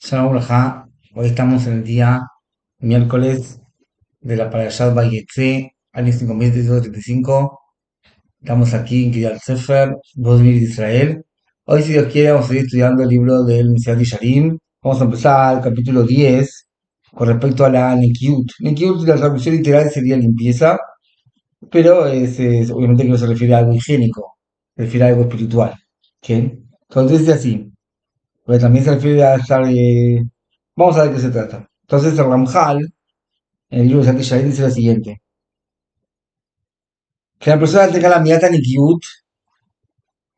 Shalom Uraja. Hoy estamos en el día miércoles de la Parashat Vayetze, año 5335. Estamos aquí en Kiryat Sefer, Bosnia de Israel. Hoy, si Dios quiere, vamos a seguir estudiando el libro del Mesiat Yesharim. Vamos a empezar el capítulo 10 con respecto a la Nekiut. Nekiut, la traducción literal sería limpieza, pero obviamente que no se refiere a algo higiénico, se refiere a algo espiritual. ¿Bien? Entonces dice así. Porque también se refiere a estar. Vamos a ver de qué se trata. Entonces, el Ramjal, en el libro de Santi Shalit, dice lo siguiente: que la persona tenga la miata nikiut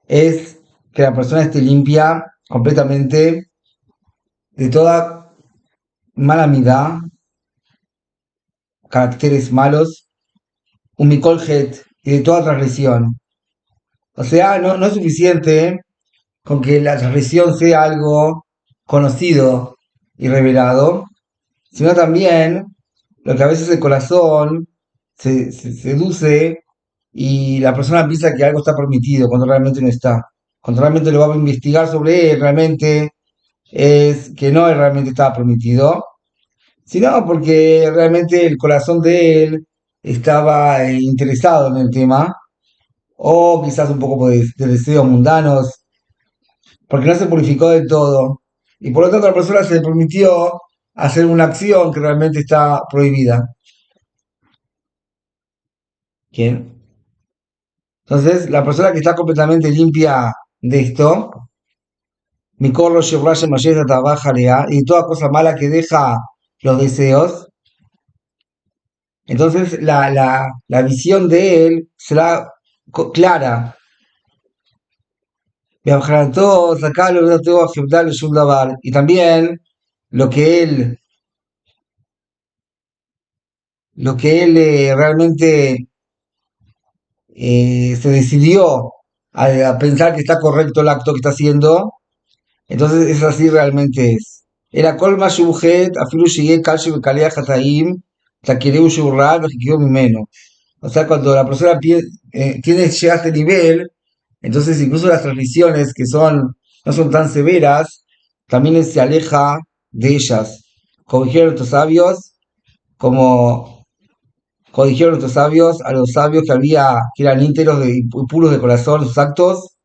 es que la persona esté limpia completamente de toda mala midá, caracteres malos, un mikoljet y de toda transgresión. O sea, no es suficiente con que la transgresión sea algo conocido y revelado, sino también lo que a veces el corazón se seduce y la persona piensa que algo está permitido cuando realmente no está. Cuando realmente lo va a investigar sobre él, realmente es que no realmente estaba permitido, sino porque realmente el corazón de él estaba interesado en el tema, o quizás un poco de deseos mundanos, porque no se purificó del todo, y por lo tanto a la persona se le permitió hacer una acción que realmente está prohibida. ¿Quién? Entonces, la persona que está completamente limpia de esto, mi corro trabaja y toda cosa mala que deja los deseos, entonces la visión de él será clara. Y también lo que él, realmente se decidió a pensar que está correcto el acto que está haciendo. Entonces es así realmente es. Era kol ma shubujet, afilu shiye kal shebekalia hataim, takireu shurra, vejikiu mimeno. O sea, cuando la persona llega a este nivel, entonces incluso las transgresiones que no son tan severas, también se aleja de ellas. Como dijeron nuestros sabios, como, como dijeron nuestros sabios, a los sabios que eran íntegros y puros de corazón, sus actos,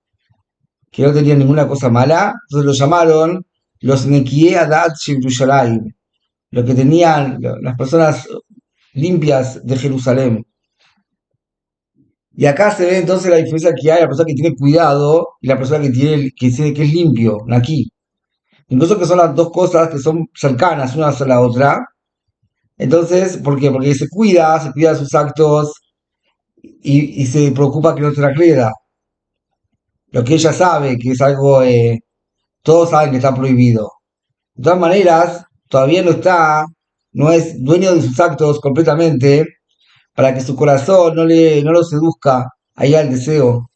que no tenían ninguna cosa mala, entonces los llamaron los Nekié Adat Yerushalayim, lo que tenían las personas limpias de Jerusalén. Y acá se ve entonces la diferencia que hay, la persona que tiene cuidado y la persona que es limpio, aquí. Incluso que son las dos cosas que son cercanas una a la otra. Entonces, ¿por qué? Porque se cuida de sus actos y se preocupa que no transgreda. Lo que ella sabe, que es algo, todos saben que está prohibido. De todas maneras, todavía no es dueño de sus actos completamente para que su corazón no lo seduzca ahí al deseo.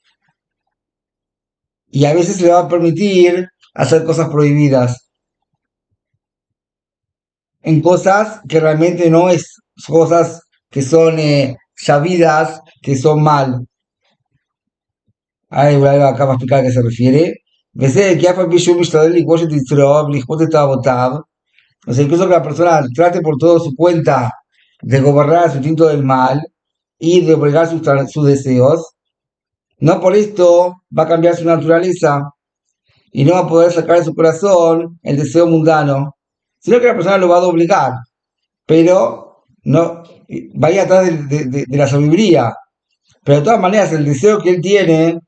Y a veces le va a permitir hacer cosas prohibidas en cosas que realmente no es cosas que son sabidas, que son mal. Ahí acá va a explicar a qué se refiere. וזה כי אף על פי שהוא משתדל לכבוש את יצרו ולכפות את תאוותיו, o sea, incluso que la persona trate por todo su cuenta de gobernar su instinto del mal y de obligar sus deseos, no por esto va a cambiar su naturaleza y no va a poder sacar de su corazón el deseo mundano, sino que la persona lo va a obligar, pero no vaya atrás de la sabiduría. Pero de todas maneras, el deseo que él tiene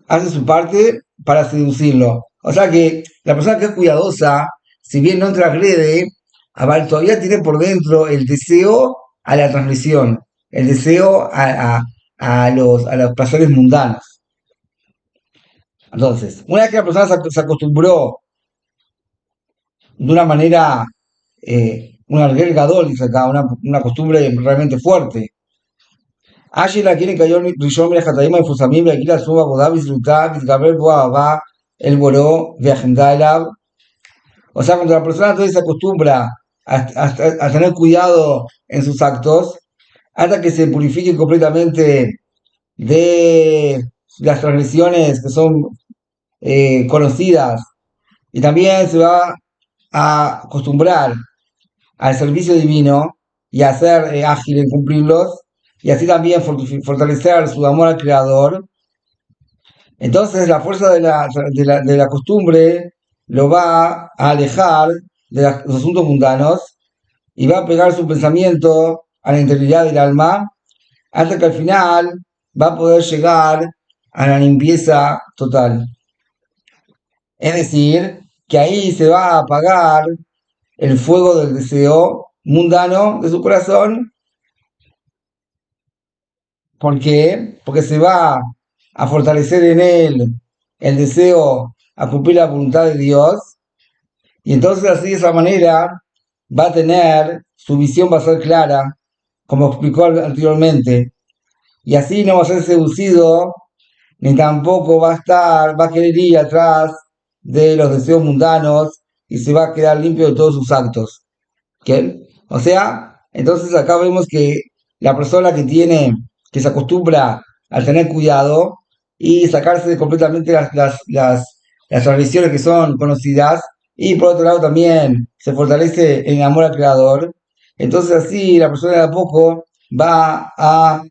hace su parte para seducirlo. O sea que la persona que es cuidadosa, si bien no transgrede, todavía tiene por dentro el deseo a la transgresión, el deseo a los placeres mundanos. Entonces, una vez que la persona se acostumbró de una manera, una gadol, dice acá, una costumbre realmente fuerte. Allí la quieren cayó Rishon Hataim y Fusamim, y aquí la suba Bodab y Zrutab, y Gabriel Boabá, el Boró, de Agendalab. O sea, cuando la persona entonces se acostumbra a tener cuidado en sus actos, hasta que se purifique completamente de las transgresiones que son conocidas, y también se va a acostumbrar al servicio divino y a ser ágil en cumplirlos, y así también fortalecer su amor al Creador. Entonces la fuerza de la costumbre lo va a alejar de los asuntos mundanos y va a pegar su pensamiento a la integridad del alma hasta que al final va a poder llegar a la limpieza total. Es decir, que ahí se va a apagar el fuego del deseo mundano de su corazón. ¿Por qué? Porque se va a fortalecer en él el deseo a cumplir la voluntad de Dios. Y entonces así de esa manera va a tener, su visión va a ser clara, como explicó anteriormente. Y así no va a ser seducido, ni tampoco va a querer ir atrás de los deseos mundanos y se va a quedar limpio de todos sus actos. ¿Ok? O sea, entonces acá vemos que la persona que se acostumbra a tener cuidado y sacarse completamente las tradiciones que son conocidas, y por otro lado también se fortalece en el amor al Creador, entonces así la persona de a poco va a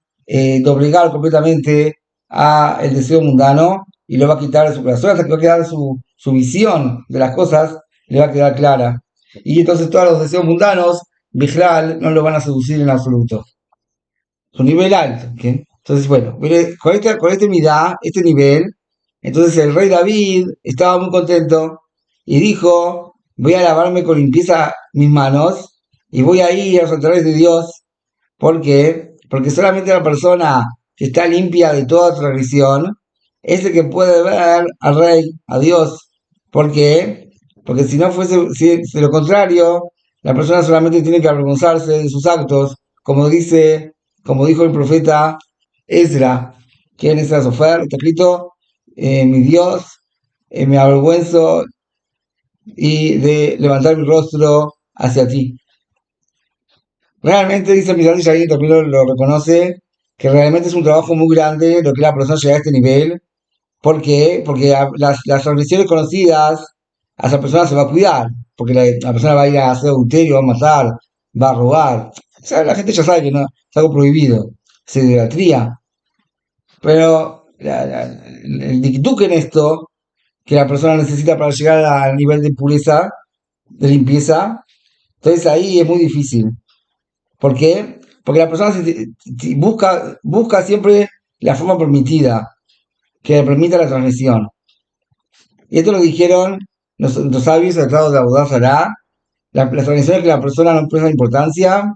doblegar completamente a el deseo mundano y lo va a quitar de su corazón hasta que va a quedar su visión de las cosas, le va a quedar clara. Y entonces todos los deseos mundanos, Bijral, no lo van a seducir en absoluto. Es un nivel alto. ¿Ok? Entonces, bueno, mire, con este midá, este nivel, entonces el rey David estaba muy contento y dijo, voy a lavarme con limpieza mis manos y voy a ir a los altares de Dios. ¿Por qué? Porque solamente la persona que está limpia de toda transgresión es el que puede ver al rey, a Dios. ¿Por qué? Porque si no fuese, si de lo contrario, la persona solamente tiene que avergonzarse de sus actos, como dijo el profeta Ezra, que en esa Sofer está escrito, mi Dios, me avergüenzo y de levantar mi rostro hacia ti. Realmente, dice Mizrahi Yair, también lo reconoce, que realmente es un trabajo muy grande lo que la persona llega a este nivel. ¿Por qué? Porque las transgresiones conocidas, a esa persona se va a cuidar, porque la persona va a ir a hacer adulterio, va a matar, va a robar. O sea, la gente ya sabe que no, es algo prohibido, es idolatría. Pero el dikduk en esto, que la persona necesita para llegar al nivel de pureza, de limpieza, entonces ahí es muy difícil. ¿Por qué? Porque la persona busca siempre la forma permitida, que le permita la transmisión. Y esto lo dijeron los sabios tratados de Abodá Zará. Las transmisiones que la persona no presta importancia,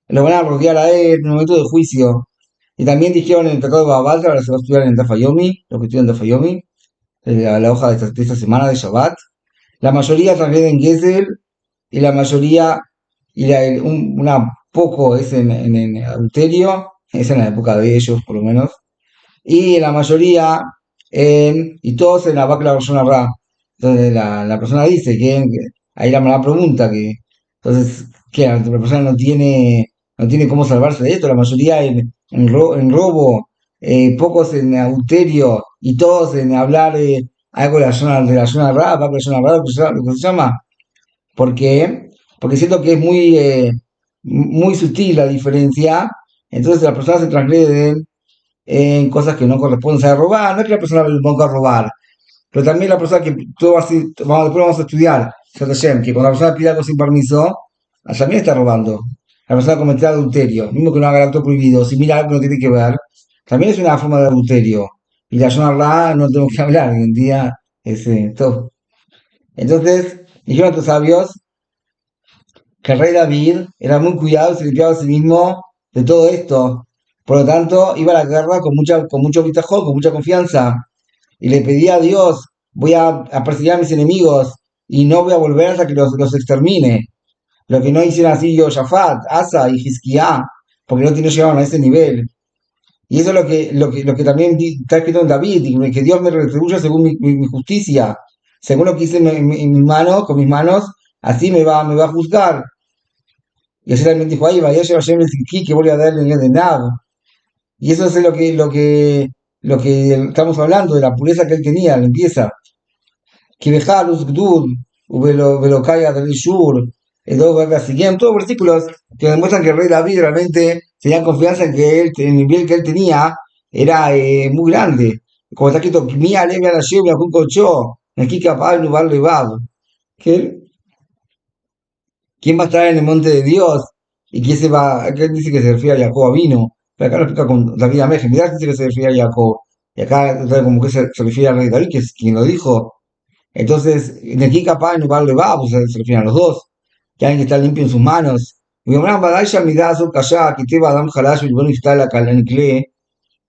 lo van a rodear a él en el momento del juicio. Y también dijeron en el tratado de Babal, ahora se va a estudiar en el Tafayomi, lo que estudian en Tafayomi, la hoja de esta semana de Shabbat. La mayoría transgreden Gesel y la mayoría, una poco es en adulterio, es en la época de ellos por lo menos, y la mayoría, y todos en la Bakla Roshon Ra. Entonces la persona dice ahí la pregunta, entonces, que la persona no tiene cómo salvarse de esto, la mayoría en robo, pocos en adulterio y todos en hablar algo de la zona Ra, Bakla Roshon Ra, lo que se llama. ¿Por qué? Porque siento que es muy sutil la diferencia, entonces las personas se transgreden en cosas que no corresponden. O sea, robar, no es que la persona venga a robar, pero también la persona que todo así, después vamos a estudiar, que cuando la persona pide algo sin permiso, también está robando. La persona comete adulterio, mismo que no haga el acto prohibido, si mira algo que no tiene que ver, también es una forma de adulterio. Y la zona no tenemos que hablar, hoy en día es todo. Entonces, dijeron los sabios que el rey David era muy cuidado y se limpiaba a sí mismo de todo esto. Por lo tanto, iba a la guerra con mucho bitajón, con mucha confianza. Y le pedía a Dios, voy a perseguir a mis enemigos y no voy a volver hasta que los extermine. Lo que no hicieron así Josafat, Asa y Hizkiah, porque no llegaron a ese nivel. Y eso es lo que también está escrito en David, y que Dios me retribuya según mi justicia, según lo que hice en mis manos, con mis manos, así me va a juzgar. Y así también dijo, ahí vaya a llevar el que voy a darle en el de nada. Y eso es lo que estamos hablando, de la pureza que él tenía, la limpieza. Que Bejalus Gdul, Velokaya del Shur, todos versículos que demuestran que el rey David realmente tenía confianza en que él, el nivel que él tenía era muy grande. Como está escrito, Mía Levia la Shevia Kunkocho, aquí capaz de lugar levab. ¿Quién va a estar en el monte de Dios? ¿Y quién se va? Acá dice que se refiere a Jacob vino, pero acá lo explica con David Ameje. Mirá, dice que se refiere a Jacob. Y acá como que se refiere al rey David, que es quien lo dijo. Entonces, de aquí capaz en lugar de va, pues se refieren a los dos. Que alguien que está limpio en sus manos. Y Abraham Badaya Midá Azul Kashá, que te va a dar un jalazo y bueno está la calancle,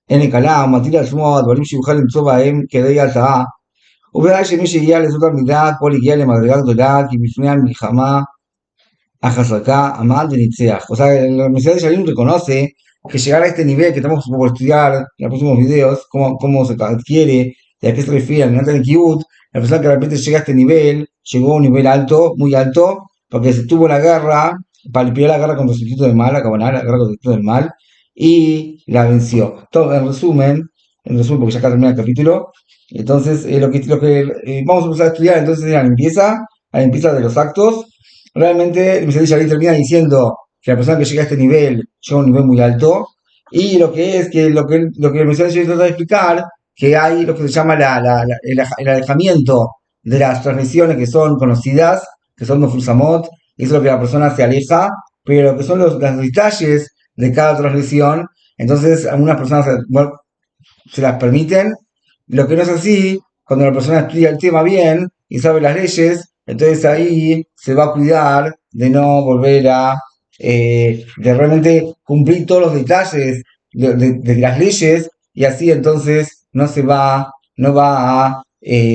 en el calam, Matila Sumo, Advarim Shibujal en Tzobaem, que de Alta. ובוודאי שמי שהגיע לזאת המידה, כל הגיע למדרגה גדולה, כי בפני המלחמה Ajazaka, Amad Benitzea. O sea, la Universidad de Shalim reconoce que llegar a este nivel que estamos por estudiar en los próximos videos, cómo se adquiere, y a qué se refiere al Minat Kibbutz, la persona que de repente llega a este nivel, llegó a un nivel alto, muy alto, porque se tuvo la guerra, peleó la guerra contra el espíritu del mal, la guerra contra el espíritu del mal, y la venció. Todo en resumen, porque ya acá termina el capítulo, entonces lo que vamos a empezar a estudiar entonces es la limpieza de los actos. Realmente el Mesías Yalí termina diciendo que la persona que llega a este nivel llega a un nivel muy alto, y lo que es que lo que el Mesías Yalí trata de explicar, que hay lo que se llama el alejamiento de las transmisiones que son conocidas, que son Mefuzamot, y eso es lo que la persona se aleja, pero lo que son los detalles de cada transmisión, entonces algunas personas bueno, se las permiten. Lo que no es así, cuando la persona estudia el tema bien y sabe las leyes, entonces ahí se va a cuidar de no volver de realmente cumplir todos los detalles de las leyes, y así entonces no va a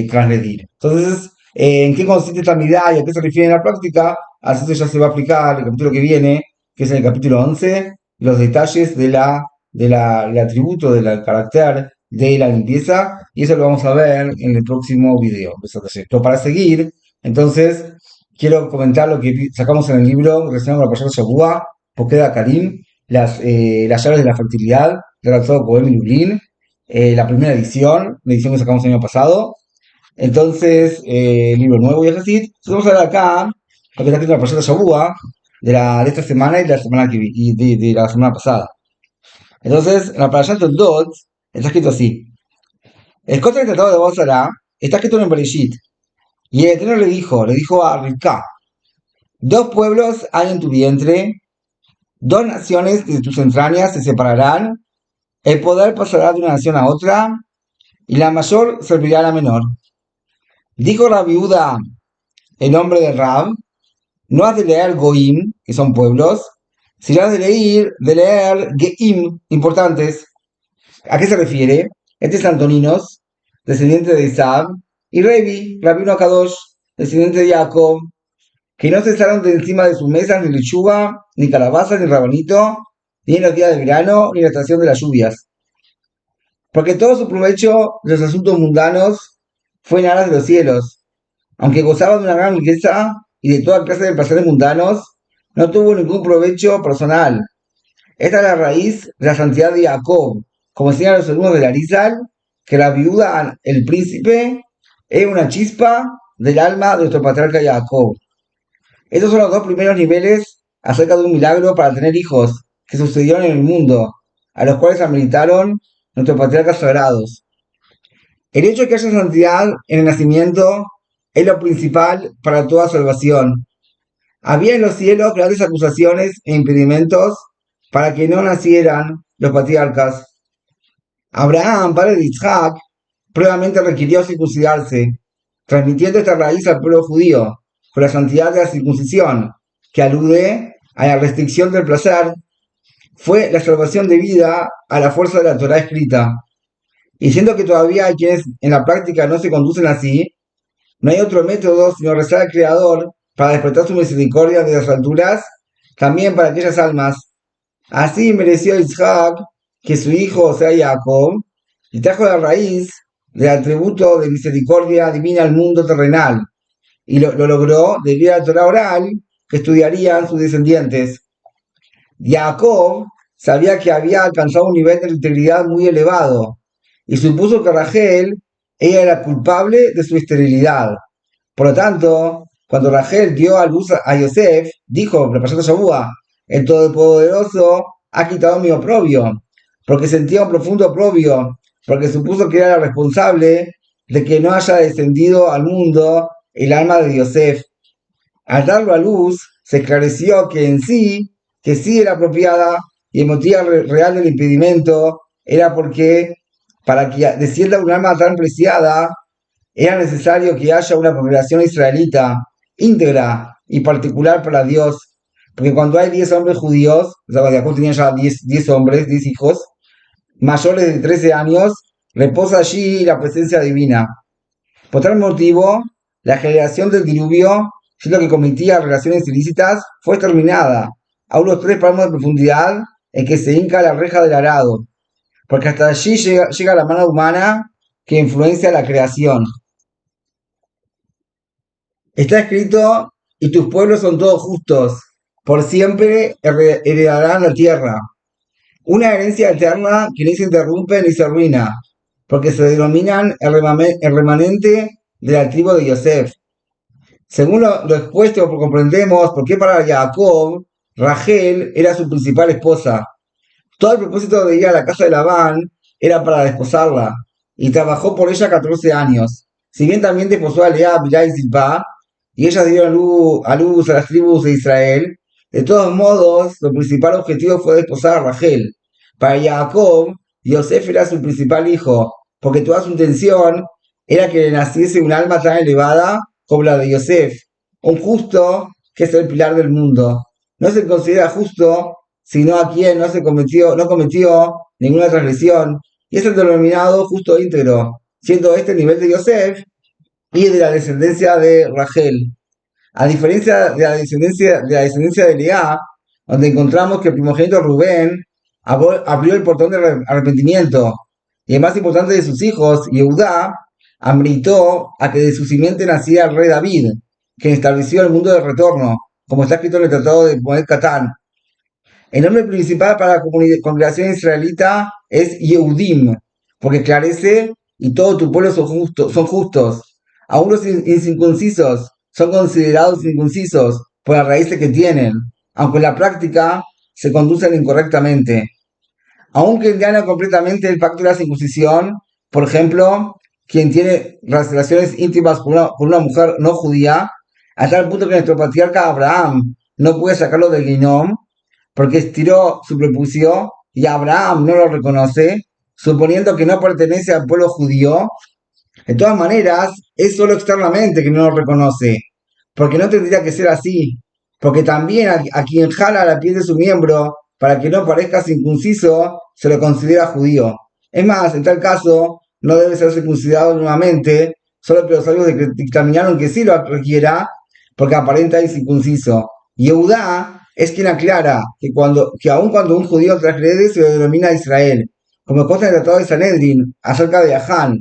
transgredir. Entonces, ¿en qué consiste esta midá y a qué se refiere en la práctica? Así eso ya se va a aplicar el capítulo que viene, que es en el capítulo 11, los detalles del atributo, del carácter de la limpieza, y eso lo vamos a ver en el próximo video. Pero para seguir, entonces, quiero comentar lo que sacamos en el libro relacionado con la Parashat Shavua, Pokeda Karim, las llaves de la fertilidad, redactado por Emil Lublin, la primera edición, la edición que sacamos el año pasado. Entonces, el libro nuevo y así. Entonces vamos a ver acá lo que está escrito en la Parashat Shavua de esta semana y de la semana de la semana pasada. Entonces, en la Parashat Dot está escrito así: el contra del tratado de Bosara está escrito en Bereshit. Y el Eterno le dijo a Rivka: dos pueblos hay en tu vientre, dos naciones de tus entrañas se separarán, el poder pasará de una nación a otra, y la mayor servirá a la menor. Dijo la viuda, el hombre de Rab: no has de leer Goim, que son pueblos, sino has de leer Geim, importantes. ¿A qué se refiere? Este es Antoninos, descendiente de Isaac, y Revi, Rabino Akadosh, descendiente de Jacob, que no cesaron de encima de sus mesas ni lechuga, ni calabaza, ni rabanito, ni en los días de verano, ni en la estación de las lluvias. Porque todo su provecho de los asuntos mundanos fue en aras de los cielos. Aunque gozaba de una gran riqueza y de toda clase de placeres mundanos, no tuvo ningún provecho personal. Esta es la raíz de la santidad de Jacob, como enseñan los alumnos de la Arizal, que la viuda, el príncipe, es una chispa del alma de nuestro patriarca Jacob. Estos son los dos primeros niveles acerca de un milagro para tener hijos que sucedieron en el mundo, a los cuales ameritaron nuestros patriarcas sagrados. El hecho de que haya santidad en el nacimiento es lo principal para toda salvación. Había en los cielos grandes acusaciones e impedimentos para que no nacieran los patriarcas. Abraham, padre de Isaac, pruebamente requirió circuncidarse, transmitiendo esta raíz al pueblo judío, con la santidad de la circuncisión, que alude a la restricción del placer, fue la salvación debida a la fuerza de la Torá escrita. Y siendo que todavía hay quienes en la práctica no se conducen así, no hay otro método sino rezar al Creador para despertar su misericordia de las alturas, también para aquellas almas. Así mereció Isaac que su hijo sea Jacob, y trajo la raíz del atributo de misericordia divina al mundo terrenal, y lo logró debido a la Torah oral que estudiarían sus descendientes. Jacob sabía que había alcanzado un nivel de integridad muy elevado, y supuso que Rachel ella era culpable de su esterilidad. Por lo tanto, Cuando Rachel dio a luz a Yosef, dijo, la pasada Shabúa, el Todopoderoso ha quitado mi oprobio, porque sentía un profundo oprobio, porque supuso que era la responsable de que no haya descendido al mundo el alma de Yosef. Al darlo a luz, se esclareció que sí era apropiada, y el motivo real del impedimento era porque, para que descienda un alma tan preciada, era necesario que haya una congregación israelita íntegra y particular para Dios, porque cuando hay 10 hombres judíos, o sea, Jacob tenía ya 10 hombres, 10 hijos, mayores de 13 años, reposa allí la presencia divina. Por tal motivo, la generación del diluvio, siendo que cometía relaciones ilícitas, fue terminada a unos 3 palmos de profundidad en que se hinca la reja del arado, porque hasta allí llega la mano humana que influencia la creación. Está escrito, y tus pueblos son todos justos, por siempre heredarán la tierra. Una herencia eterna que ni se interrumpe ni se arruina, porque se denominan el remanente de la tribu de Yosef. Según lo expuesto, comprendemos por qué para Jacob, Rachel era su principal esposa. Todo el propósito de ir a la casa de Labán era para desposarla, y trabajó por ella 14 años. Si bien también desposó a Lea, Bilá y Zilpá, y ellas dieron a luz a las tribus de Israel, de todos modos, su principal objetivo fue desposar a Rachel. Para Jacob, Yosef era su principal hijo, porque toda su intención era que le naciese un alma tan elevada como la de Yosef, un justo que es el pilar del mundo. No se considera justo sino a quien no cometió ninguna transgresión, y es el denominado justo íntegro, siendo este el nivel de Yosef y de la descendencia de Rachel. A diferencia de la descendencia de Lea, donde encontramos que el primogénito Rubén abrió el portón del arrepentimiento, y el más importante de sus hijos, Yehudá, ameritó a que de su simiente naciera el rey David, quien estableció el mundo del retorno, como está escrito en el Tratado de Moed Catán. El nombre principal para la congregación israelita es Yehudim, porque esclarece y todo tu pueblo son justos. Aún los incircuncisos son considerados incircuncisos por las raíces que tienen, aunque en la práctica se conducen incorrectamente. Aunque gana completamente el pacto de la circuncisión, por ejemplo, quien tiene relaciones íntimas con una mujer no judía, a tal punto que nuestro patriarca Abraham no puede sacarlo del Ginom, porque estiró su prepucio y Abraham no lo reconoce, suponiendo que no pertenece al pueblo judío. De todas maneras, es solo externamente que no lo reconoce, porque no tendría que ser así, porque también a quien jala la piel de su miembro para que no parezca circunciso, se lo considera judío. Es más, en tal caso, no debe ser circuncidado nuevamente, solo que los sabios dictaminaron que sí lo requiera, porque aparenta incircunciso. Yehudá es quien aclara que aun cuando un judío transgrede se lo denomina Israel, como consta en el Tratado de Sanedrin acerca de Ahán.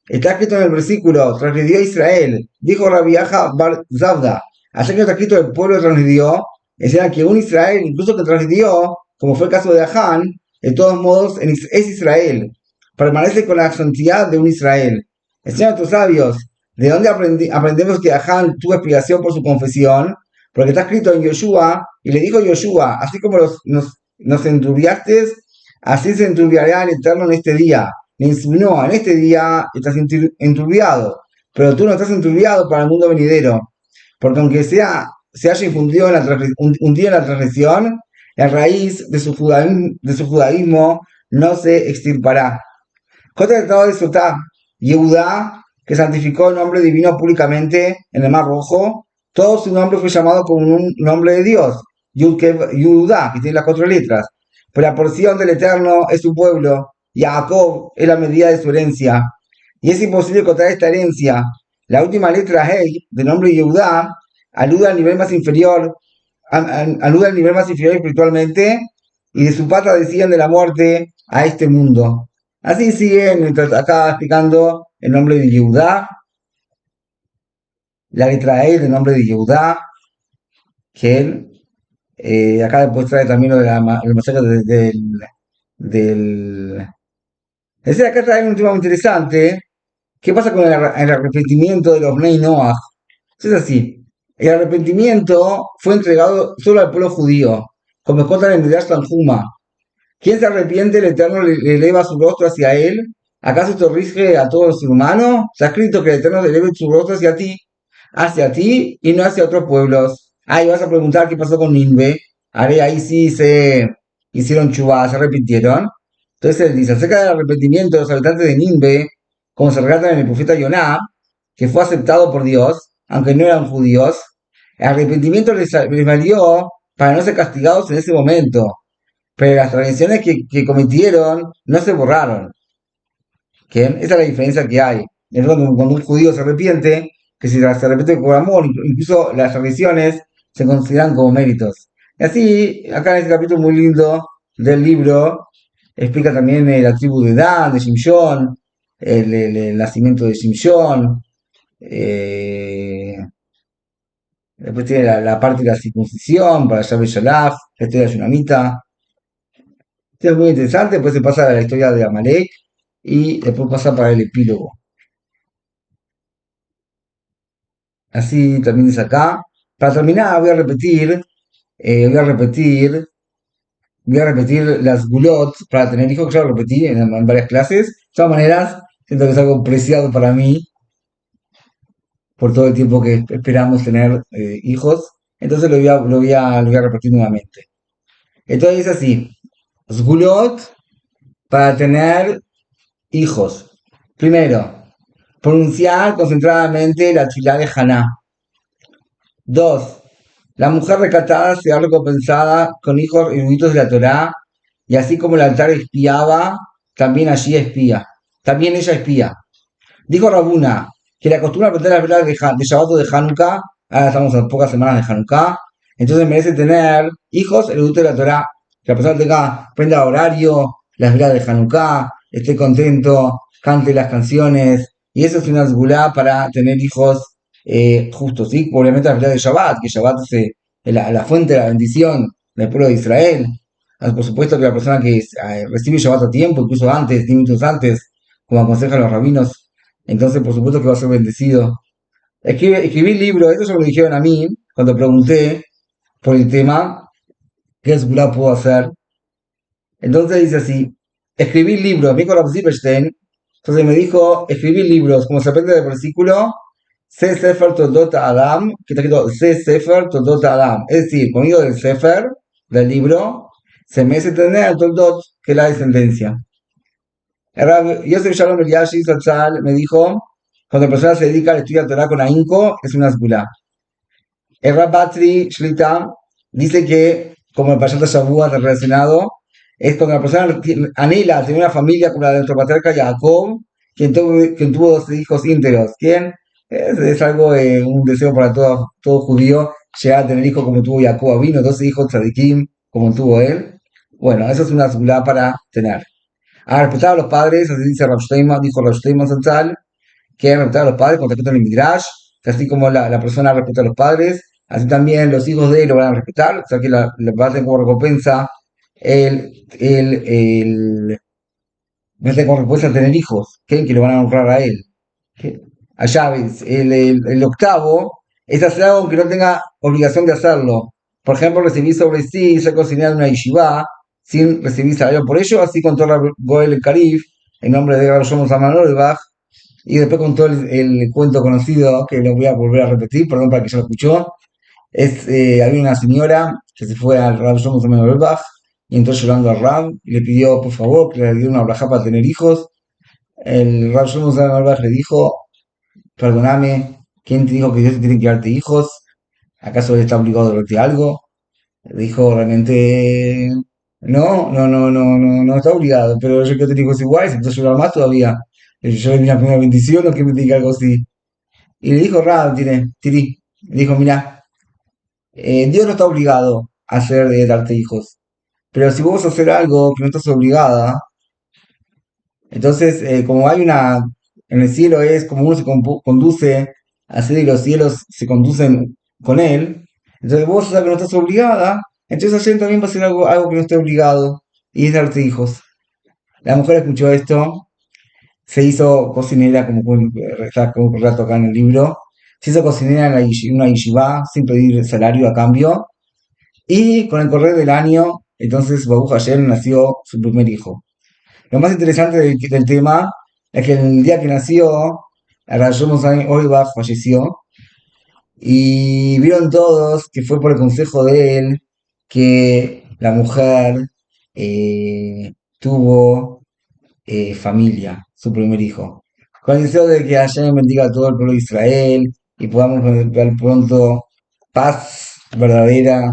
Está escrito en el versículo, transgredió Israel, dijo Rabbi Aja Bar Zabda. Allá que está escrito el pueblo transgredió, enseña que un Israel, incluso que transgredió, como fue el caso de Ahán, de todos modos es Israel, permanece con la santidad de un Israel. Enseñan a tus sabios, ¿de dónde aprendemos que Ahán tuvo expiación por su confesión? Porque está escrito en Yoshua, y le dijo Yoshua, así como nos enturbiaste, así se enturbiará el Eterno en este día. Le insinuó, en este día estás enturbiado, pero tú no estás enturbiado para el mundo venidero, porque aunque se haya infundido hundido en la transgresión, la raíz de su judaísmo no se extirpará. Contra el tratado de Sotá, Yehudá, que santificó el nombre divino públicamente en el Mar Rojo, todo su nombre fue llamado como un nombre de Dios, Yehudá, que tiene las 4 letras, pero la porción del Eterno es su pueblo, y Jacob es la medida de su herencia, y es imposible contar esta herencia. La última letra Hei del nombre Yehudá alude al nivel más inferior, alude al nivel más inferior espiritualmente, y de su pata decían de la muerte a este mundo. Así siguen acá explicando el nombre de Yehudá, la letra E del nombre de Yehudá, que él, acá después trae también lo de el mensaje del. Es decir, acá trae un tema muy interesante. ¿Qué pasa con el arrepentimiento de los Bnei Noach? Es así. El arrepentimiento fue entregado solo al pueblo judío, como consta en el Midrash Tanjuma. ¿Quién se arrepiente, el Eterno le eleva su rostro hacia él? ¿Acaso te rige a todo ser humano? Está escrito que el Eterno eleve su rostro hacia ti y no hacia otros pueblos. Ah, y vas a preguntar qué pasó con Ninve. Haré, ahí sí se hicieron chubá, se arrepintieron. Entonces él dice, acerca del arrepentimiento de los habitantes de Ninve, como se relata en el profeta Yoná, que fue aceptado por Dios, aunque no eran judíos, el arrepentimiento les valió para no ser castigados en ese momento, pero las tradiciones que cometieron no se borraron. ¿Quién? Esa es la diferencia que hay. Entonces, cuando un judío se arrepiente, que si se arrepiente con amor, incluso las tradiciones se consideran como méritos. Y así, acá en este capítulo muy lindo del libro, explica también la tribu de Dan, de Shimshon, el nacimiento de Shimshon, eh, después tiene la parte de la circuncisión para Yahweh Shalaf, la historia de Shunamita. Esto es muy interesante, después se pasa a la historia de Amalek y después pasa para el epílogo. Así también dice acá. Para terminar, eh, voy a repetir, voy a repetir las gulot para tener hijos, que ya lo repetí en varias clases. De todas maneras, siento que es algo preciado para mí por todo el tiempo que esperamos tener hijos. Entonces lo voy a repetir nuevamente. Entonces dice así, Sgulot para tener hijos. Primero, pronunciar concentradamente la tefilá de Haná. 2. La mujer recatada será recompensada con hijos eruditos de la Torá, y así como el altar espiaba, también allí espía. También ella espía. Dijo Rabuna que la costumbre de aprender las velas de Shabbat o de Hanukkah, ahora estamos a pocas semanas de Hanukkah, entonces merece tener hijos eruditos de la Torá. Que la persona aprenda horario, las velas de Hanukkah, esté contento, cante las canciones, y eso es una segulá para tener hijos justos, ¿sí? Obviamente las velas de Shabbat, que Shabbat es la fuente de la bendición del pueblo de Israel. Por supuesto que la persona que recibe Shabbat a tiempo, incluso antes, 10 minutos antes, como aconsejan los rabinos, entonces por supuesto que va a ser bendecido. Escribir libros, eso ya me lo dijeron a mí cuando pregunté por el tema, ¿qué esculá puedo hacer? Entonces dice así, escribir libros, me dijo Rav Silverstein, entonces me dijo, escribir libros, como se aprende del versículo, Se Sefer Toldot Adam, que está escrito Se Sefer Toldot Adam, es decir, conmigo del Sefer, del libro, se me hace tener el Toldot, que es la descendencia. Yosef Shalom Eliashi Satzal me dijo, cuando la persona se dedica al estudio de Torah con ahínco, es una esculá. El Rab Batri Shlita dice que, como el Payat Shavua está relacionado, es cuando la persona anhela tener una familia como la de nuestro patriarca Jacob, quien tuvo 12 hijos íntegros. ¿Quién? Es algo, un deseo para todo judío, llegar a tener hijos como tuvo Jacob. Vino 12 hijos tzadikim, como tuvo él. Bueno, eso es una segulá para tener. A respetar a los padres, así dice dijo Rav Shleiman Zatzal, que respetar a los padres con respecto al Midrash, que así como la persona respeta a los padres, así también los hijos de él lo van a respetar, o sea que le va a tener como recompensa el va a tener como recompensa tener hijos, que lo van a honrar a él. ¿Qué? Allá ves, el octavo es hacer algo que no tenga obligación de hacerlo. Por ejemplo, recibir sobre sí, ser cocinero en una yeshiva, sin recibir salario por ello, así contó Goel Karif, en nombre de Rabbi Shlomo Zalman Auerbach, y después contó el cuento conocido, que lo voy a volver a repetir, perdón para que ya lo escuchó. Había una señora que se fue al Rab Shlomo Zalman Auerbach y entró llorando al Rab y le pidió, por favor, que le diera una braja para tener hijos. El Rab Shlomo Zalman Auerbach le dijo, perdóname, ¿quién te dijo que Dios te tiene que darte hijos? ¿Acaso él está obligado a darte algo? Le dijo, realmente, no está obligado, pero yo quiero tener hijos iguales, entonces llorar más todavía. Yo le di una primera bendición, no que me diga algo así. Y le dijo Rab, Tiri, le dijo, mira, Dios no está obligado a hacer darte hijos, pero si vos vas a hacer algo que no estás obligada, entonces como hay en el cielo es como uno se conduce así y los cielos se conducen con él, entonces vos sabes que no estás obligada, entonces ayer también va a hacer algo que no esté obligado y es darte hijos. La mujer escuchó esto, se hizo cocinera como está como un rato acá en el libro, se hizo cocinera en una yeshiva sin pedir salario a cambio. Y con el correr del año, entonces Baruch Hashem nació su primer hijo. Lo más interesante del tema es que el día que nació, Rashom Oibach falleció y vieron todos que fue por el consejo de él que la mujer tuvo familia, su primer hijo. Con el deseo de que Hashem bendiga a todo el pueblo de Israel y podamos ver pronto paz verdadera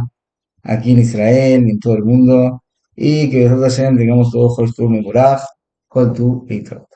aquí en Israel y en todo el mundo, y que nosotros tengamos todo Holstur Mevorach, con tu Eitrot.